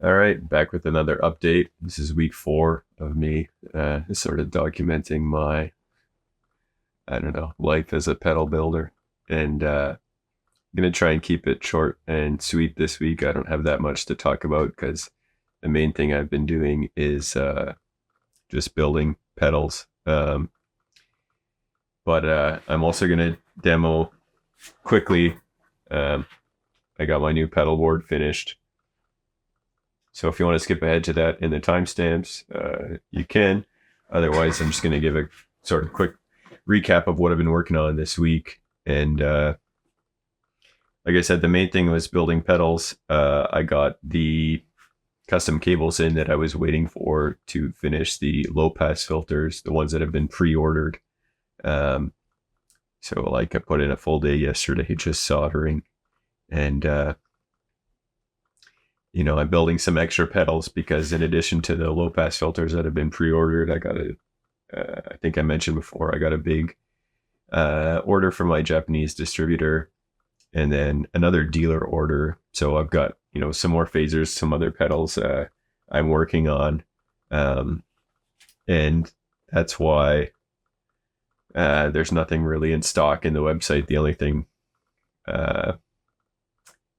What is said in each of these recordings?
All right, back with another update. This is week 4 of me sort of documenting my, I don't know, life as a pedal builder. And I'm going to try and keep it short and sweet this week. I don't have that much to talk about because the main thing I've been doing is just building pedals. But I'm also going to demo quickly. I got my new Pedalboard finished. So if you want to skip ahead to that in the timestamps, you can. Otherwise, I'm just going to give a sort of quick recap of what I've been working on this week. And like I said, the main thing was building pedals. I got the custom cables in that I was waiting for to finish the Lowpass filters, the ones that have been pre-ordered. So like I put in a full day yesterday just soldering. And I'm building some extra pedals because in addition to the low pass filters that have been pre-ordered, I got I think I mentioned before, I got a big order from my Japanese distributor and then another dealer order. So I've got, some more phasers, some other pedals I'm working on. And that's why there's nothing really in stock in the website. The only thing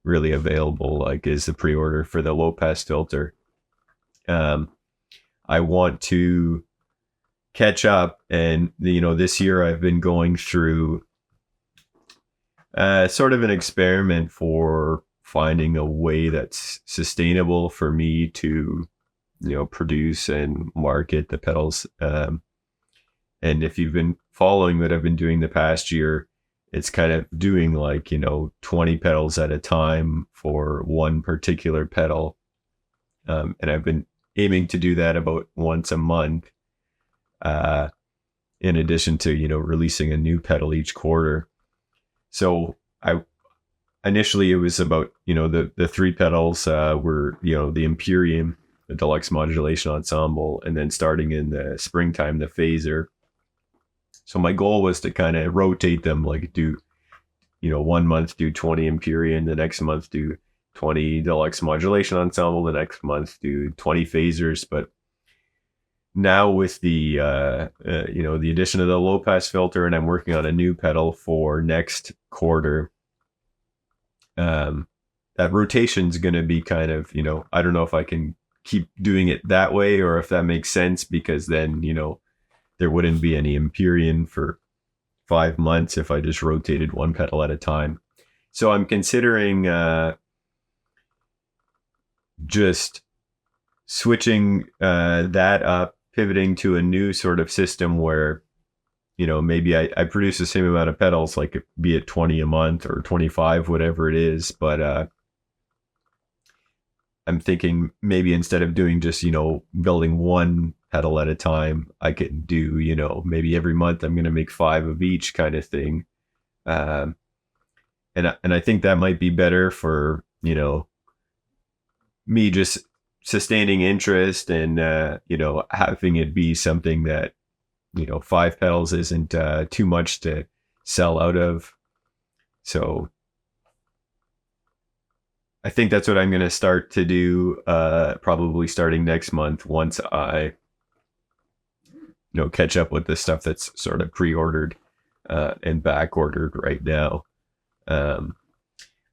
really available is the pre-order for the low pass filter. I want to catch up, and this year I've been going through sort of an experiment for finding a way that's sustainable for me to produce and market the pedals. And if you've been following what I've been doing the past year, it's kind of doing 20 pedals at a time for one particular pedal. And I've been aiming to do that about once a month, in addition to, releasing a new pedal each quarter. So initially it was about, the 3 pedals were, the Imperium, the Deluxe Modulation Ensemble, and then starting in the springtime, the Phaser. So my goal was to kind of rotate them, do, 1 month do 20 Empyrean, the next month do 20 Deluxe Modulation Ensemble, the next month do 20 Phasers. But now with the, the addition of the low pass filter, and I'm working on a new pedal for next quarter, that rotation's going to be kind of, I don't know if I can keep doing it that way or if that makes sense, because then, there wouldn't be any Empyrean for 5 months if I just rotated one pedal at a time. So I'm considering just switching that up, pivoting to a new sort of system where, maybe I produce the same amount of pedals, be it 20 a month or 25, whatever it is. But I'm thinking maybe instead of doing just, building one pedal at a time, I could do, maybe every month I'm going to make 5 of each kind of thing. And I think that might be better for, me just sustaining interest and, having it be something that, 5 pedals isn't too much to sell out of. So I think that's what I'm going to start to do, probably starting next month once I, catch up with the stuff that's sort of pre-ordered and back-ordered right now.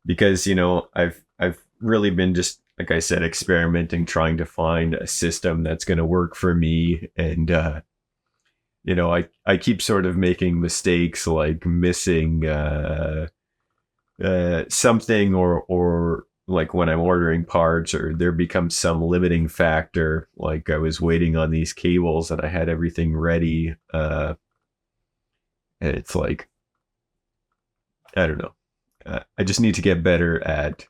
Because, I've really been just, like I said, experimenting, trying to find a system that's going to work for me. And, I keep sort of making mistakes, like missing something or like when I'm ordering parts, or there becomes some limiting factor. Like I was waiting on these cables and I had everything ready. And it's like, I don't know. I just need to get better at,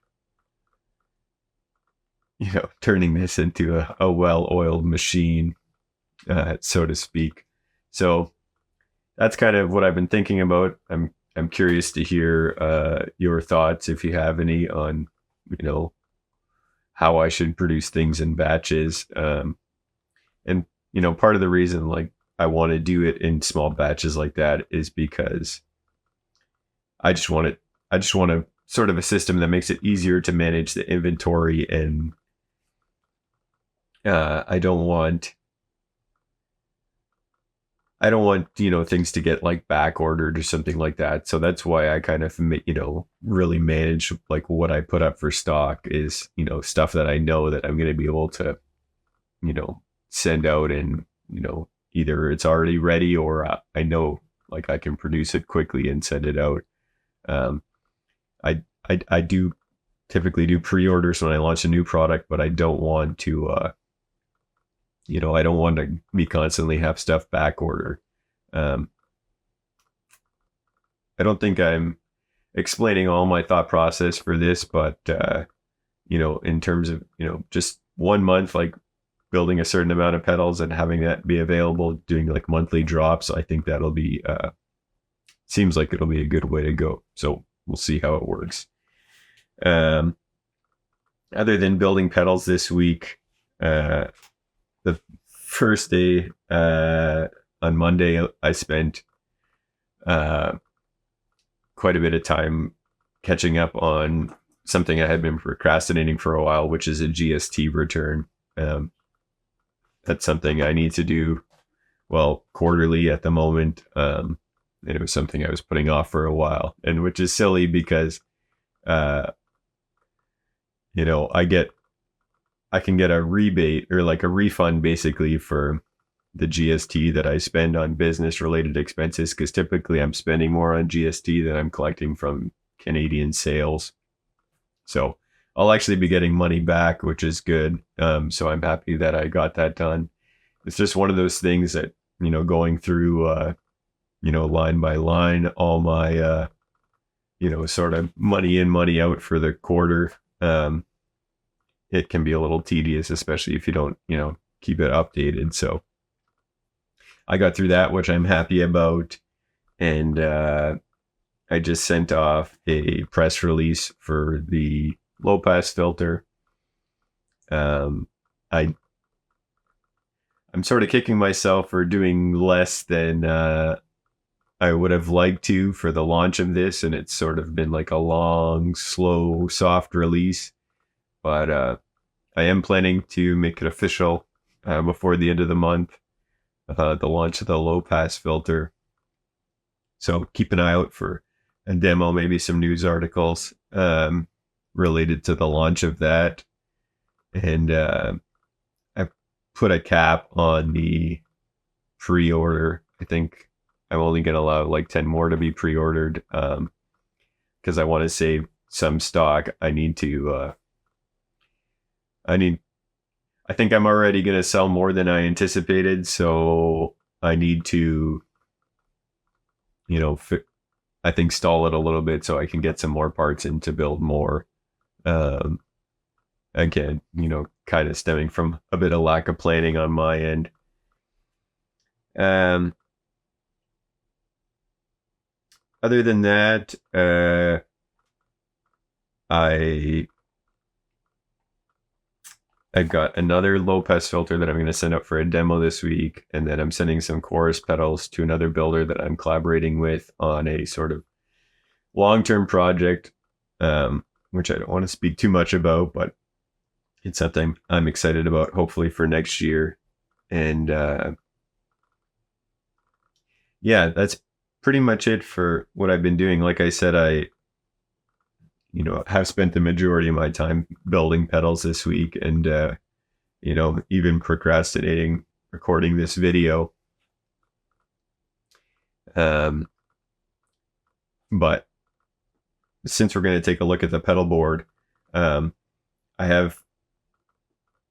turning this into a well-oiled machine, so to speak. So that's kind of what I've been thinking about. I'm curious to hear your thoughts, if you have any, on how I should produce things in batches. And part of the reason I want to do it in small batches like that is because I just want a sort of a system that makes it easier to manage the inventory and I don't want things to get like back ordered or something like that. So that's why I kind of really manage like what I put up for stock is stuff that I know that I'm going to be able to send out, and either it's already ready, or I know like I can produce it quickly and send it out. um I do typically do pre-orders when I launch a new product, but I don't want to I don't want to be constantly have stuff back order. um I don't think I'm explaining all my thought process for this, but in terms of just 1 month, like building a certain amount of pedals and having that be available, doing like monthly drops, I think that'll be seems like it'll be a good way to go. So we'll see how it works. Other than building pedals this week, the first day on Monday, I spent quite a bit of time catching up on something I had been procrastinating for a while, which is a GST return. That's something I need to do, well, quarterly at the moment. And it was something I was putting off for a while, and which is silly because, I can get a rebate or like a refund basically for the GST that I spend on business related expenses, because typically I'm spending more on GST than I'm collecting from Canadian sales. So I'll actually be getting money back, which is good. So I'm happy that I got that done. It's just one of those things that, going through, line by line, all my, sort of money in, money out for the quarter. It can be a little tedious, especially if you don't, keep it updated. So I got through that, which I'm happy about. And I just sent off a press release for the Lowpass Filter. I'm sort of kicking myself for doing less than I would have liked to for the launch of this, and it's sort of been like a long, slow, soft release. But I am planning to make it official before the end of the month, the launch of the Lowpass Filter. So keep an eye out for a demo, maybe some news articles related to the launch of that. And I put a cap on the pre-order. I think I'm only going to allow like 10 more to be pre-ordered because I want to save some stock. I think I'm already going to sell more than I anticipated. So I need to, I think stall it a little bit so I can get some more parts in to build more. Again, kind of stemming from a bit of lack of planning on my end. Other than that, I've got another low-pass filter that I'm going to send up for a demo this week, and then I'm sending some chorus pedals to another builder that I'm collaborating with on a sort of long-term project, which I don't want to speak too much about, but it's something I'm excited about, hopefully for next year. And yeah, that's pretty much it for what I've been doing. Like I said, I have spent the majority of my time building pedals this week, and even procrastinating recording this video. But since we're going to take a look at the pedal board, I have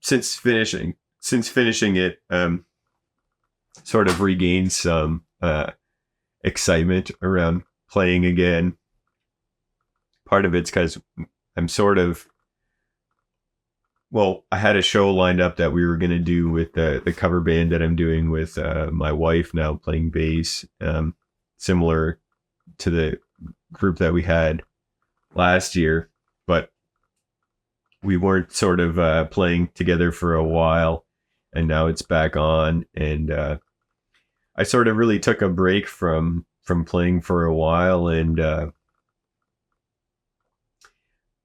since finishing it sort of regained some excitement around playing again. Part of it's because I'm I had a show lined up that we were going to do with the cover band that I'm doing with my wife now playing bass, similar to the group that we had last year, but we weren't sort of playing together for a while, and now it's back on. And I sort of really took a break from playing for a while, and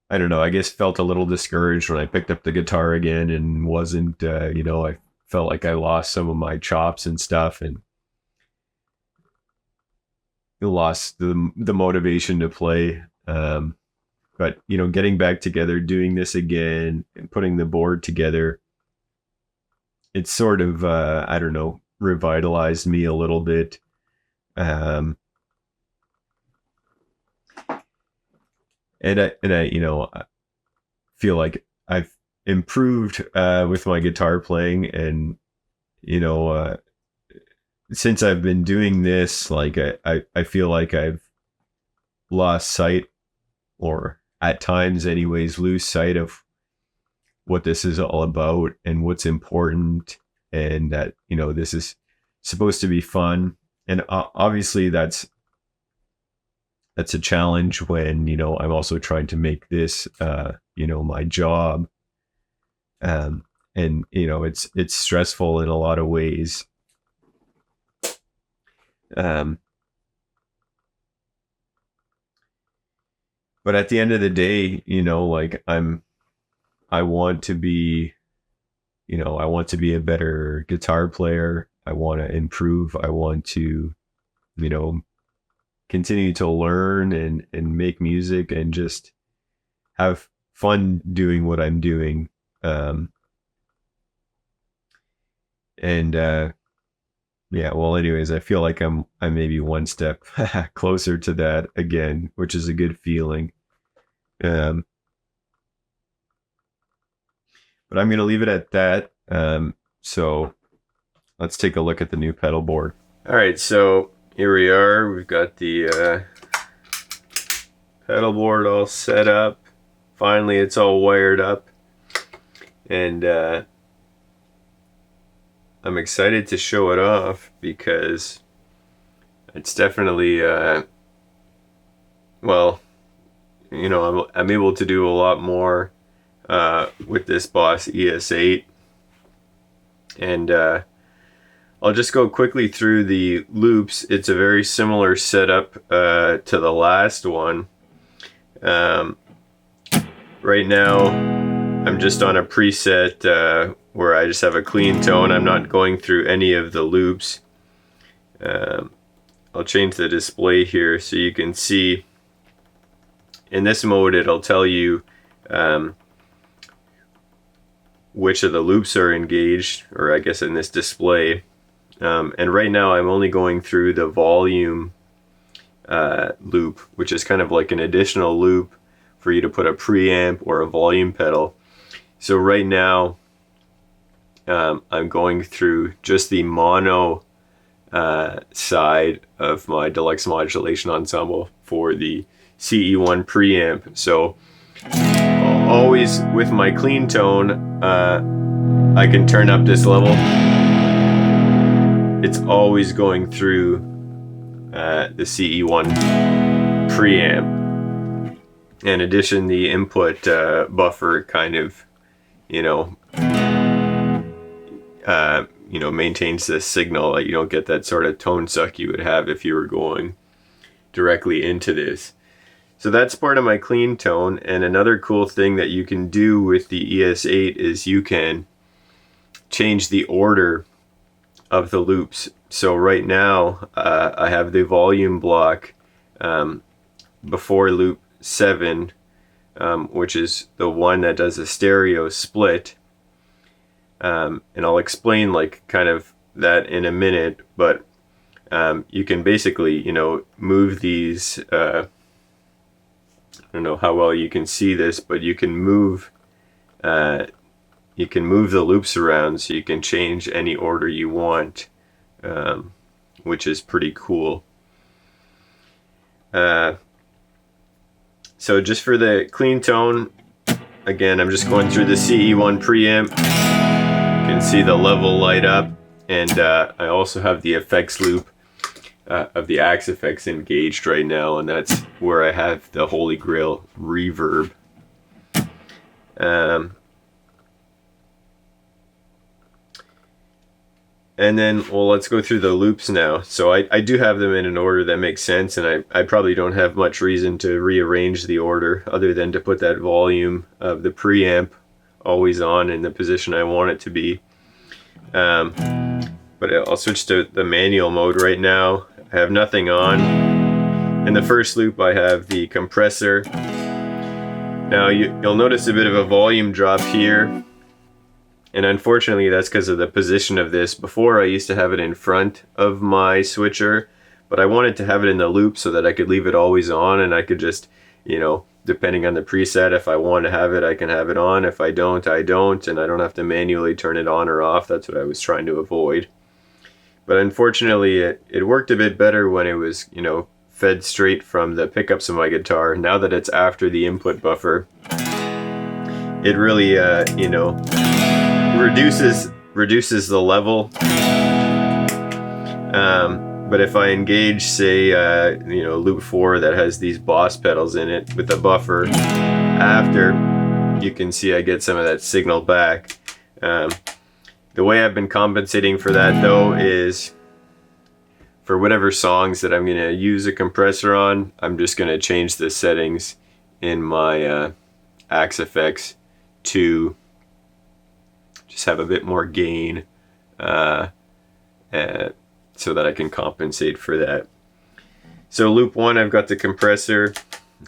I don't know, I guess felt a little discouraged when I picked up the guitar again and wasn't, I felt like I lost some of my chops and stuff, and lost the motivation to play. But, getting back together, doing this again and putting the board together, it's sort of, I don't know, revitalized me a little bit. And I I feel like I've improved with my guitar playing, and since I've been doing this, like I feel like I've lost sight, or at times anyways, lose sight of what this is all about and what's important, and that this is supposed to be fun. And obviously that's a challenge when I'm also trying to make this my job. And it's stressful in a lot of ways. But at the end of the day, like I want to be a better guitar player. I want to improve. I want to continue to learn and make music and just have fun doing what I'm doing. Yeah, well, anyways, I feel like I'm maybe one step closer to that again, which is a good feeling. But I'm going to leave it at that. So let's take a look at the new pedal board. All right, so here we are. We've got the pedal board all set up. Finally, it's all wired up. And I'm excited to show it off because it's definitely, well, I'm able to do a lot more with this Boss ES-8. And I'll just go quickly through the loops. It's a very similar setup to the last one. Right now, I'm just on a preset where I just have a clean tone. I'm not going through any of the loops. I'll change the display here so you can see. In this mode, it'll tell you which of the loops are engaged, or I guess in this display. And right now I'm only going through the volume loop, which is kind of like an additional loop for you to put a preamp or a volume pedal. So right now I'm going through just the mono side of my Deluxe Modulation ensemble for the CE1 preamp. So always with my clean tone, I can turn up this level. It's always going through the CE1 preamp. In addition, the input buffer kind of, maintains the signal. Like you don't get that sort of tone suck you would have if you were going directly into this. So that's part of my clean tone. And another cool thing that you can do with the ES-8 is you can change the order of the loops. So right now I have the volume block before loop 7, which is the one that does a stereo split. And I'll explain like kind of that in a minute, but you can basically, move these, I don't know how well you can see this, but you can move the loops around so you can change any order you want, which is pretty cool. So just for the clean tone, again, I'm just going through the CE1 preamp. You can see the level light up, and I also have the effects loop of the Axe effects engaged right now, and that's where I have the Holy Grail reverb. And then, well, let's go through the loops now. So I do have them in an order that makes sense, and I probably don't have much reason to rearrange the order other than to put that volume of the preamp always on in the position I want it to be. But I'll switch to the manual mode right now. I have nothing on. In the first loop I have the compressor. Now you'll notice a bit of a volume drop here. And unfortunately that's because of the position of this. Before I used to have it in front of my switcher, but I wanted to have it in the loop so that I could leave it always on, and I could just, you know, depending on the preset, if I want to have it, I can have it on. If I don't, I don't, and I don't have to manually turn it on or off. That's what I was trying to avoid. But unfortunately it worked a bit better when it was, you know, fed straight from the pickups of my guitar. Now that it's after the input buffer, it really, you know, reduces the level. But if I engage, say, you know, loop 4 that has these Boss pedals in it with the buffer after, you can see I get some of that signal back. The way I've been compensating for that though is for whatever songs that I'm going to use a compressor on, I'm just going to change the settings in my Axe FX to just have a bit more gain so that I can compensate for that. So loop 1, I've got the compressor.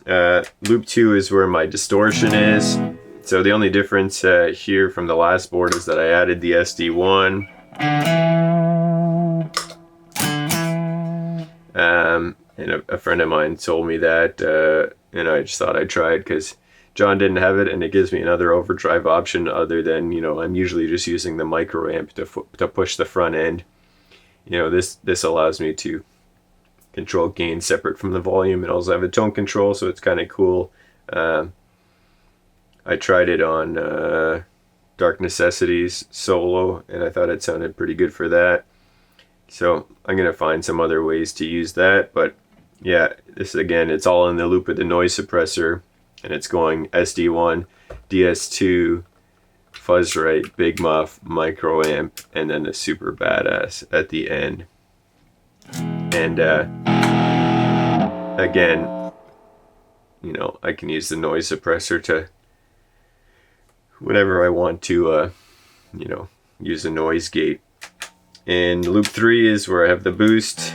Loop 2 is where my distortion is. So the only difference here from the last board is that I added the SD1. And a friend of mine told me that, and I just thought I'd try it because John didn't have it, and it gives me another overdrive option other than, you know, I'm usually just using the micro amp to push the front end. You know, this allows me to control gain separate from the volume, and also have a tone control, so it's kind of cool. I tried it on Dark Necessities solo, and I thought it sounded pretty good for that. So I'm going to find some other ways to use that. But yeah, this again, it's all in the loop of the noise suppressor, and it's going SD1, DS2, fuzz right, big muff, micro amp, and then the super badass at the end. And again, you know, I can use the noise suppressor to whenever I want to, you know, use a noise gate. And loop 3 is where I have the boost,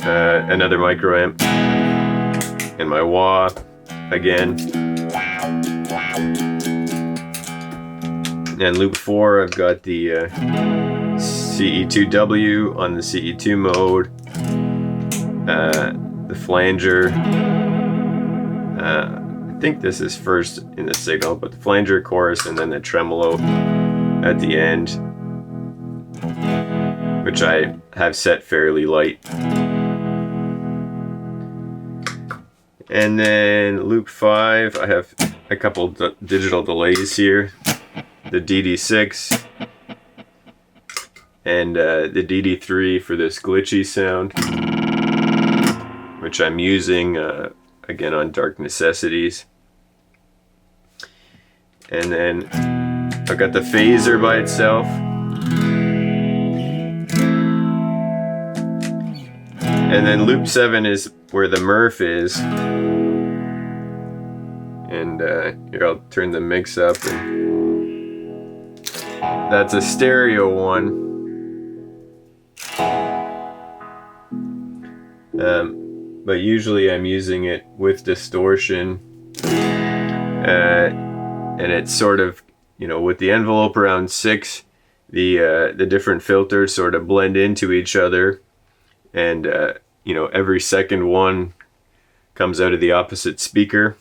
another micro amp, and my wah again. And loop 4, I've got the CE2W on the CE2 mode, the flanger. I think this is first in the signal, but the flanger, chorus, and then the tremolo at the end, which I have set fairly light. And then loop 5, I have a couple digital delays here. The DD6 and the DD3 for this glitchy sound, which I'm using again on Dark Necessities. And then I've got the phaser by itself. And then loop 7 is where the MuRF is. And here, I'll turn the mix up. And that's a stereo one. But usually I'm using it with distortion. And it's sort of, you know, with the envelope around 6, the different filters sort of blend into each other. And, you know, every second one comes out of the opposite speaker.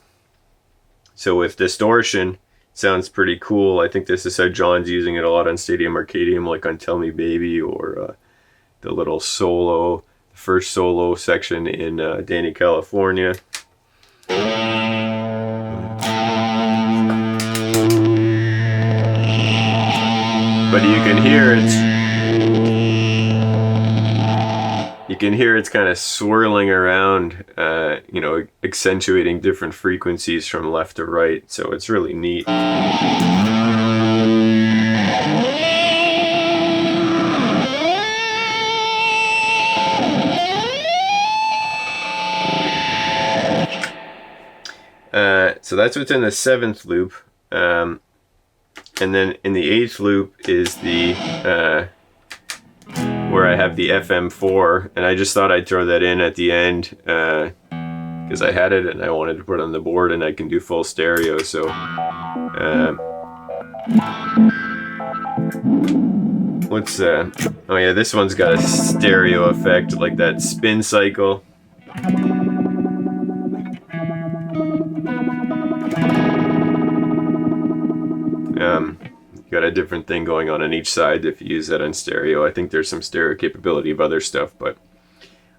So with distortion, it sounds pretty cool. I think this is how John's using it a lot on Stadium Arcadium, like on Tell Me Baby, or the little solo, the first solo section in Danny, California. But you can hear it's kind of swirling around, you know, accentuating different frequencies from left to right. So it's really neat. so that's what's in the 7th loop. And then in the 8th loop is the where I have the FM4, and I just thought I'd throw that in at the end because I had it and I wanted to put it on the board, and I can do full stereo. So what's oh yeah, this one's got a stereo effect, like that spin cycle. Got a different thing going on each side if you use that on stereo. I think there's some stereo capability of other stuff, but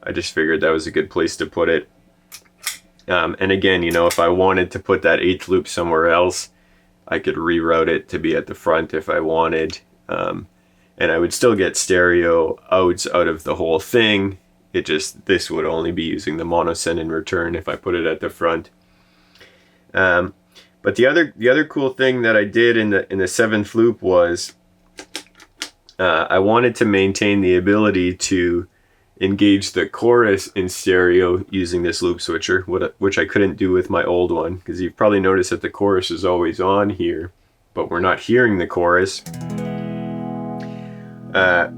I just figured that was a good place to put it. And again, you know, if I wanted to put that 8th loop somewhere else, I could reroute it to be at the front if I wanted. And I would still get stereo outs out of the whole thing. It just, this would only be using the mono send and return if I put it at the front. But the other cool thing that I did in the 7th loop was I wanted to maintain the ability to engage the chorus in stereo using this loop switcher, which I couldn't do with my old one, because you've probably noticed that the chorus is always on here, but we're not hearing the chorus. And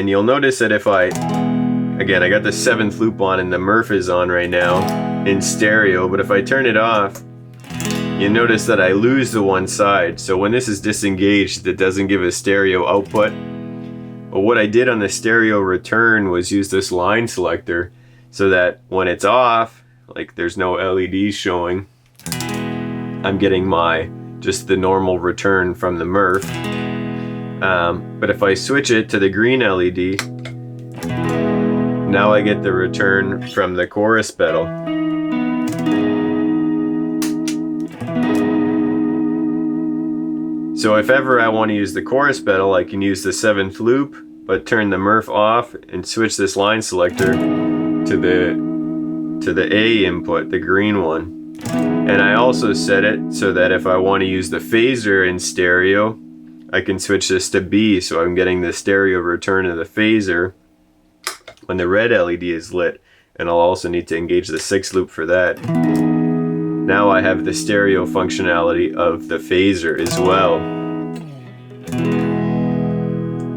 you'll notice that if I got the 7th loop on and the MuRF is on right now in stereo, but if I turn it off, you notice that I lose the one side. So when this is disengaged, it doesn't give a stereo output. But what I did on the stereo return was use this line selector so that when it's off, like there's no LEDs showing, I'm getting just the normal return from the MuRF. But if I switch it to the green LED, now I get the return from the chorus pedal. So if ever I want to use the chorus pedal, I can use the 7th loop, but turn the MuRF off and switch this line selector to the A input, the green one. And I also set it so that if I want to use the phaser in stereo, I can switch this to B, so I'm getting the stereo return of the phaser when the red LED is lit. And I'll also need to engage the 6th loop for that. Now I have the stereo functionality of the phaser as well.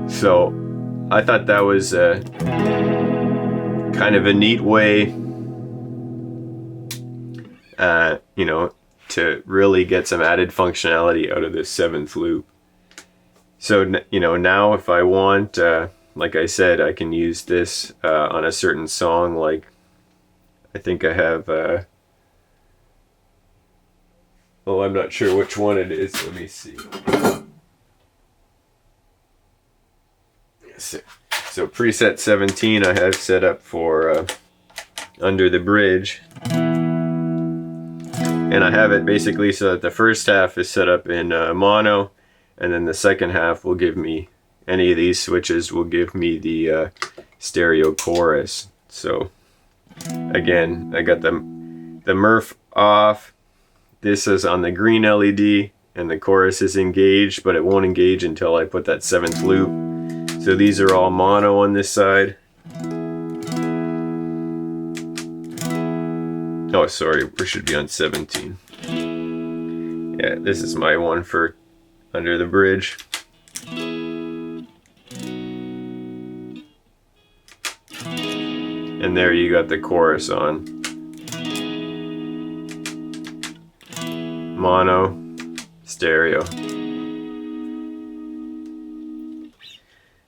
So I thought that was kind of a neat way, you know, to really get some added functionality out of this 7th loop. So, you know, now if I want, like I said, I can use this on a certain song. Like, I think I have, well, I'm not sure which one it is. Let me see. So preset 17 I have set up for Under the Bridge. And I have it basically so that the first half is set up in mono, and then the second half will give me, any of these switches will give me the stereo chorus. So again, I got the MuRF off. This is on the green LED, and the chorus is engaged, but it won't engage until I put that 7th loop. So these are all mono on this side. Oh, sorry, we should be on 17. Yeah, this is my one for Under the Bridge. And there you got the chorus on. Mono, stereo.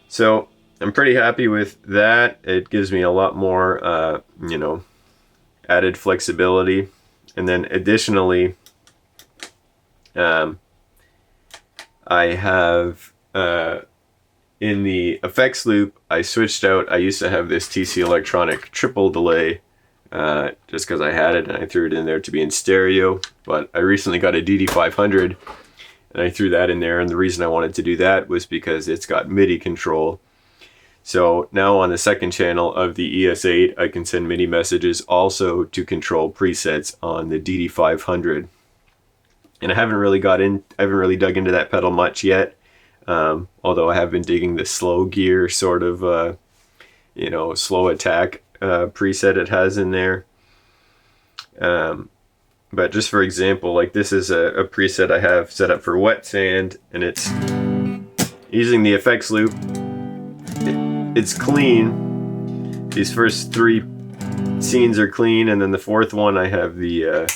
So I'm pretty happy with that. It gives me a lot more, you know, added flexibility. And then additionally, I have in the effects loop, I switched out, I used to have this TC Electronic triple delay just because I had it and I threw it in there to be in stereo. But I recently got a DD500 and I threw that in there, and the reason I wanted to do that was because it's got MIDI control. So now on the second channel of the ES-8, I can send MIDI messages also to control presets on the DD500. And I haven't really dug into that pedal much yet, although I have been digging the slow gear sort of, you know, slow attack preset it has in there. But just for example, like this is a preset I have set up for wet sand, and it's using the effects loop. It's clean. These first 3 scenes are clean, and then the 4th one I have the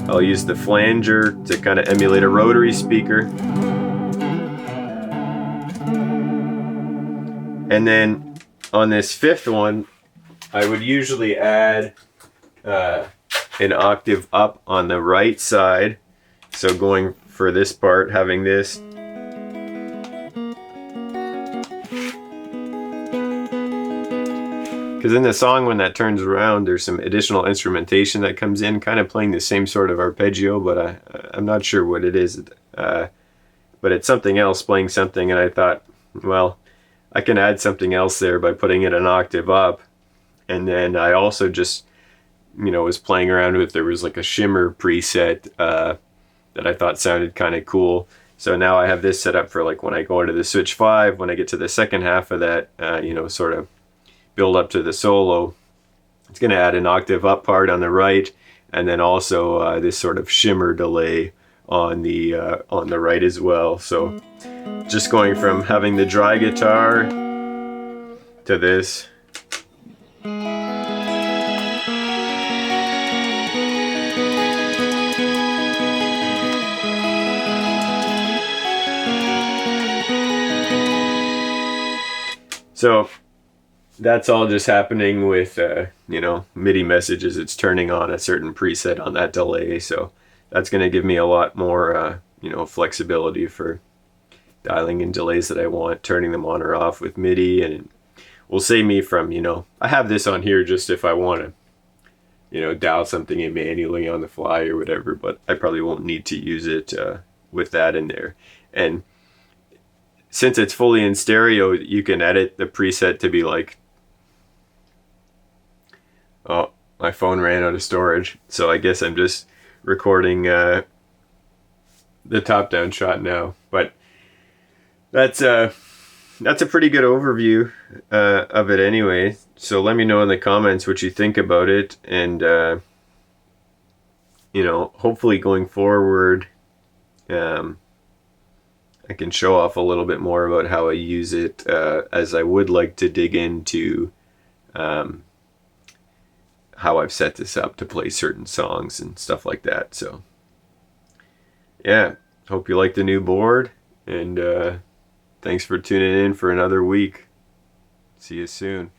I'll use the flanger to kind of emulate a rotary speaker. And then on this 5th one, I would usually add an octave up on the right side. So going for this part, having this. Because in the song, when that turns around, there's some additional instrumentation that comes in, kind of playing the same sort of arpeggio, but I'm not sure what it is. But it's something else playing something, and I thought, well, I can add something else there by putting it an octave up. And then I also just, was playing around with, there was like a shimmer preset that I thought sounded kind of cool. So now I have this set up for like when I go into the switch 5, when I get to the second half of that, sort of build up to the solo, it's going to add an octave up part on the right, and then also this sort of shimmer delay on the right as well. So just going from having the dry guitar to this. So that's all just happening with, MIDI messages. It's turning on a certain preset on that delay. So that's going to give me a lot more, flexibility for dialing in delays that I want, turning them on or off with MIDI. And it will save me from, I have this on here just if I want to, dial something in manually on the fly or whatever, but I probably won't need to use it with that in there. And since it's fully in stereo, you can edit the preset to be like, oh, my phone ran out of storage. So I guess I'm just recording the top-down shot now. But that's a pretty good overview of it anyway. So let me know in the comments what you think about it. And, hopefully going forward, I can show off a little bit more about how I use it, as I would like to dig into how I've set this up to play certain songs and stuff like that. So yeah, hope you like the new board, and thanks for tuning in for another week. See you soon.